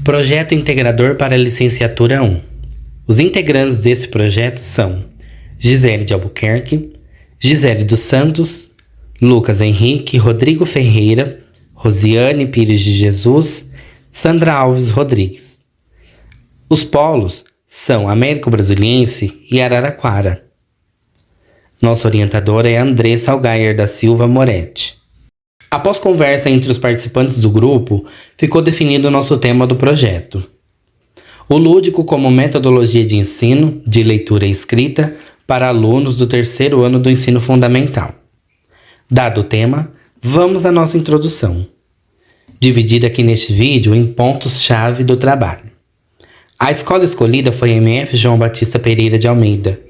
Projeto Integrador para a Licenciatura 1. Os integrantes desse projeto são Gisele de Albuquerque, Gisele dos Santos, Lucas Henrique, Rodrigo Ferreira, Rosiane Pires de Jesus, Sandra Alves Rodrigues. Os polos são Américo Brasiliense e Araraquara. Nossa orientadora é Andressa Algair da Silva Moretti. Após conversa entre os participantes do grupo, ficou definido o nosso tema do projeto. O lúdico como metodologia de ensino, de leitura e escrita para alunos do terceiro ano do ensino fundamental. Dado o tema, vamos à nossa introdução, dividida aqui neste vídeo em pontos-chave do trabalho. A escola escolhida foi a MF João Batista Pereira de Almeida.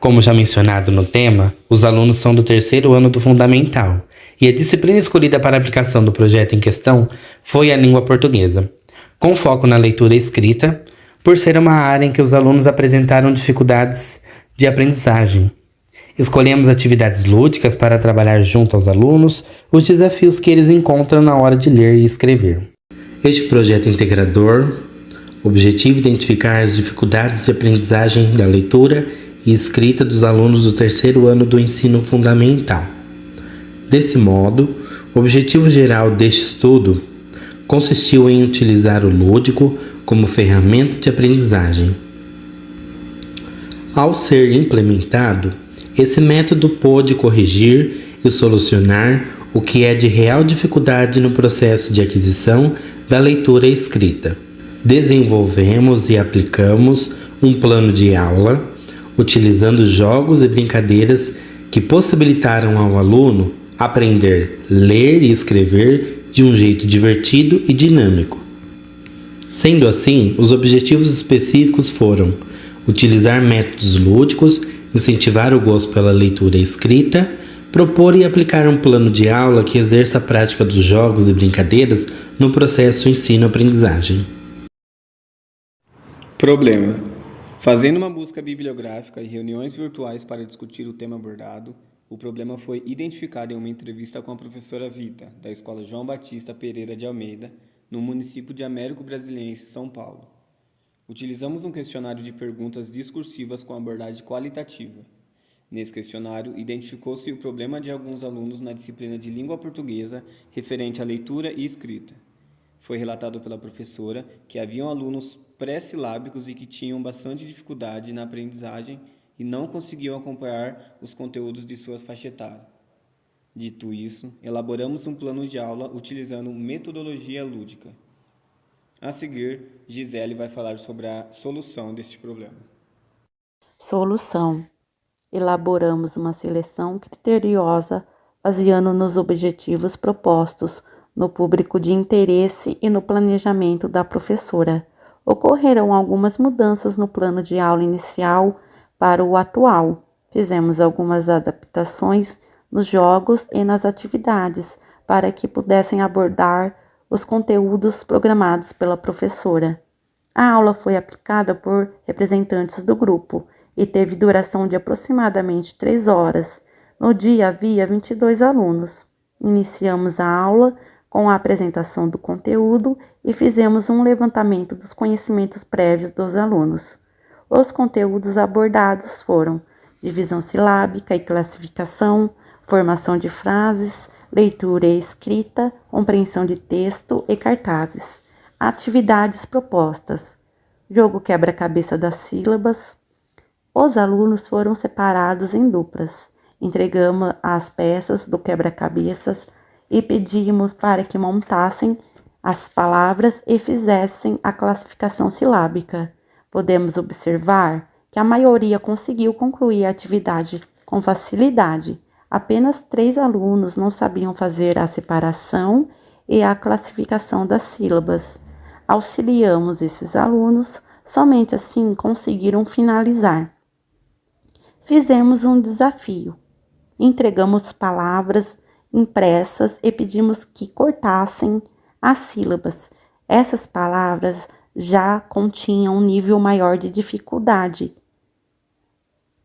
Como já mencionado no tema, os alunos são do terceiro ano do fundamental, e a disciplina escolhida para a aplicação do projeto em questão foi a língua portuguesa, com foco na leitura e escrita, por ser uma área em que os alunos apresentaram dificuldades de aprendizagem. Escolhemos atividades lúdicas para trabalhar junto aos alunos os desafios que eles encontram na hora de ler e escrever. Este projeto integrador, objetivo identificar as dificuldades de aprendizagem da leitura e escrita dos alunos do terceiro ano do ensino fundamental. Desse modo, o objetivo geral deste estudo consistiu em utilizar o lúdico como ferramenta de aprendizagem. Ao ser implementado, esse método pôde corrigir e solucionar o que é de real dificuldade no processo de aquisição da leitura e escrita. Desenvolvemos e aplicamos um plano de aula, utilizando jogos e brincadeiras que possibilitaram ao aluno aprender a ler e escrever de um jeito divertido e dinâmico. Sendo assim, os objetivos específicos foram utilizar métodos lúdicos, incentivar o gosto pela leitura e escrita, propor e aplicar um plano de aula que exerça a prática dos jogos e brincadeiras no processo ensino-aprendizagem. Problema: fazendo uma busca bibliográfica e reuniões virtuais para discutir o tema abordado, o problema foi identificado em uma entrevista com a professora Vita, da Escola João Batista Pereira de Almeida, no município de Américo Brasiliense, São Paulo. Utilizamos um questionário de perguntas discursivas com abordagem qualitativa. Nesse questionário, identificou-se o problema de alguns alunos na disciplina de língua portuguesa referente à leitura e escrita. Foi relatado pela professora que haviam alunos pré-silábicos e que tinham bastante dificuldade na aprendizagem e não conseguiam acompanhar os conteúdos de suas faixas etárias. Dito isso, elaboramos um plano de aula utilizando metodologia lúdica. A seguir, Gisele vai falar sobre a solução deste problema. Solução: elaboramos uma seleção criteriosa baseando nos objetivos propostos, no público de interesse e no planejamento da professora. Ocorreram algumas mudanças no plano de aula inicial para o atual. Fizemos algumas adaptações nos jogos e nas atividades para que pudessem abordar os conteúdos programados pela professora. A aula foi aplicada por representantes do grupo e teve duração de aproximadamente 3 horas. No dia havia 22 alunos. Iniciamos a aula com a apresentação do conteúdo e fizemos um levantamento dos conhecimentos prévios dos alunos. Os conteúdos abordados foram divisão silábica e classificação, formação de frases, leitura e escrita, compreensão de texto e cartazes. Atividades propostas: jogo quebra-cabeça das sílabas. Os alunos foram separados em duplas. Entregamos as peças do quebra-cabeças e pedimos para que montassem as palavras e fizessem a classificação silábica. Podemos observar que a maioria conseguiu concluir a atividade com facilidade. Apenas 3 alunos não sabiam fazer a separação e a classificação das sílabas. Auxiliamos esses alunos, somente assim conseguiram finalizar. Fizemos um desafio. Entregamos palavras impressas e pedimos que cortassem as sílabas. Essas palavras já continham um nível maior de dificuldade.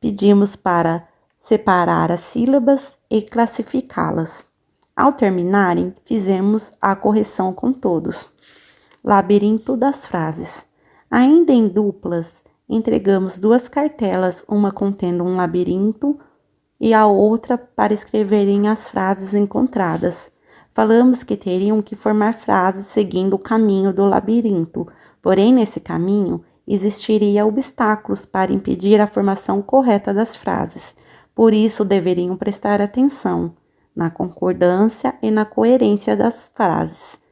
Pedimos para separar as sílabas e classificá-las. Ao terminarem, fizemos a correção com todos. Labirinto das frases. Ainda em duplas, entregamos 2 cartelas, uma contendo um labirinto e a outra para escreverem as frases encontradas. Falamos que teriam que formar frases seguindo o caminho do labirinto, porém nesse caminho existiria obstáculos para impedir a formação correta das frases. Por isso deveriam prestar atenção na concordância e na coerência das frases.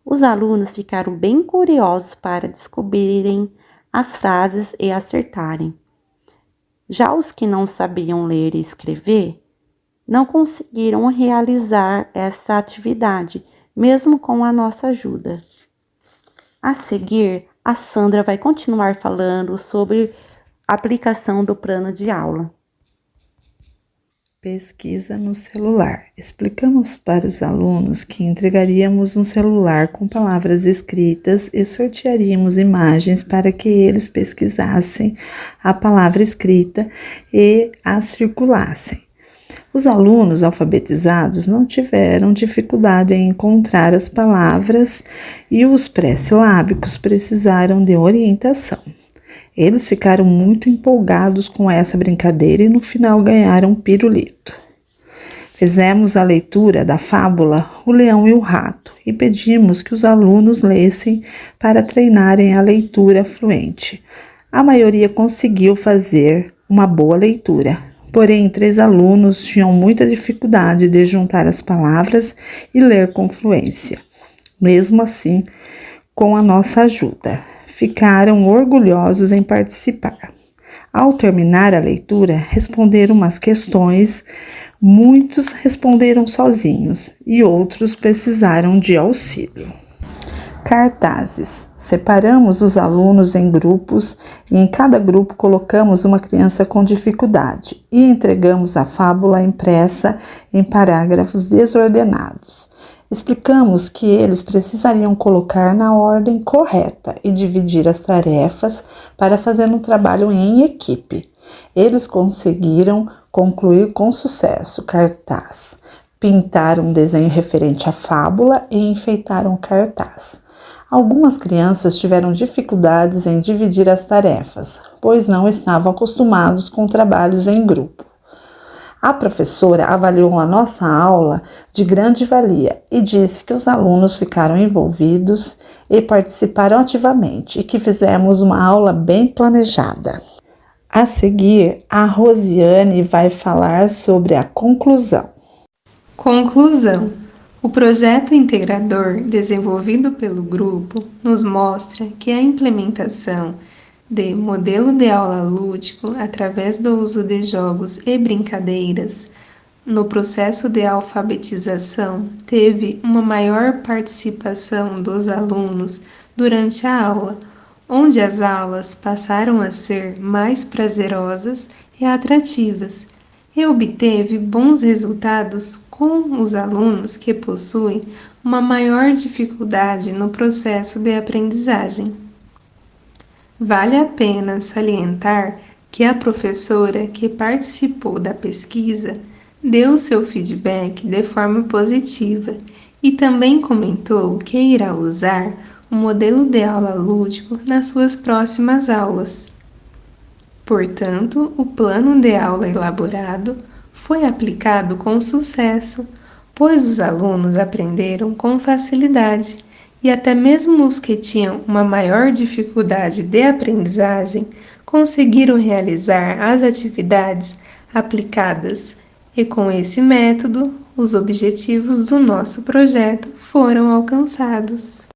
Os alunos ficaram bem curiosos para descobrirem as frases e acertarem. Já os que não sabiam ler e escrever não conseguiram realizar essa atividade, mesmo com a nossa ajuda. A seguir, a Sandra vai continuar falando sobre a aplicação do plano de aula. Pesquisa no celular. Explicamos para os alunos que entregaríamos um celular com palavras escritas e sortearíamos imagens para que eles pesquisassem a palavra escrita e a circulassem. Os alunos alfabetizados não tiveram dificuldade em encontrar as palavras e os pré-silábicos precisaram de orientação. Eles ficaram muito empolgados com essa brincadeira e no final ganharam um pirulito. Fizemos a leitura da fábula O Leão e o Rato e pedimos que os alunos lessem para treinarem a leitura fluente. A maioria conseguiu fazer uma boa leitura, porém 3 alunos tinham muita dificuldade de juntar as palavras e ler com fluência. Mesmo assim, com a nossa ajuda, ficaram orgulhosos em participar. Ao terminar a leitura, responderam umas questões, muitos responderam sozinhos e outros precisaram de auxílio. Cartazes. Separamos os alunos em grupos e em cada grupo colocamos uma criança com dificuldade e entregamos a fábula impressa em parágrafos desordenados. Explicamos que eles precisariam colocar na ordem correta e dividir as tarefas para fazer um trabalho em equipe. Eles conseguiram concluir com sucesso o cartaz. Pintaram um desenho referente à fábula e enfeitaram o cartaz. Algumas crianças tiveram dificuldades em dividir as tarefas, pois não estavam acostumados com trabalhos em grupo. A professora avaliou a nossa aula de grande valia e disse que os alunos ficaram envolvidos e participaram ativamente e que fizemos uma aula bem planejada. A seguir, a Rosiane vai falar sobre a conclusão. Conclusão. O projeto integrador desenvolvido pelo grupo nos mostra que a implementação de modelo de aula lúdico através do uso de jogos e brincadeiras no processo de alfabetização teve uma maior participação dos alunos durante a aula, onde as aulas passaram a ser mais prazerosas e atrativas, e obteve bons resultados com os alunos que possuem uma maior dificuldade no processo de aprendizagem. Vale a pena salientar que a professora que participou da pesquisa deu seu feedback de forma positiva e também comentou que irá usar o modelo de aula lúdico nas suas próximas aulas. Portanto, o plano de aula elaborado foi aplicado com sucesso, pois os alunos aprenderam com facilidade e até mesmo os que tinham uma maior dificuldade de aprendizagem conseguiram realizar as atividades aplicadas e com esse método os objetivos do nosso projeto foram alcançados.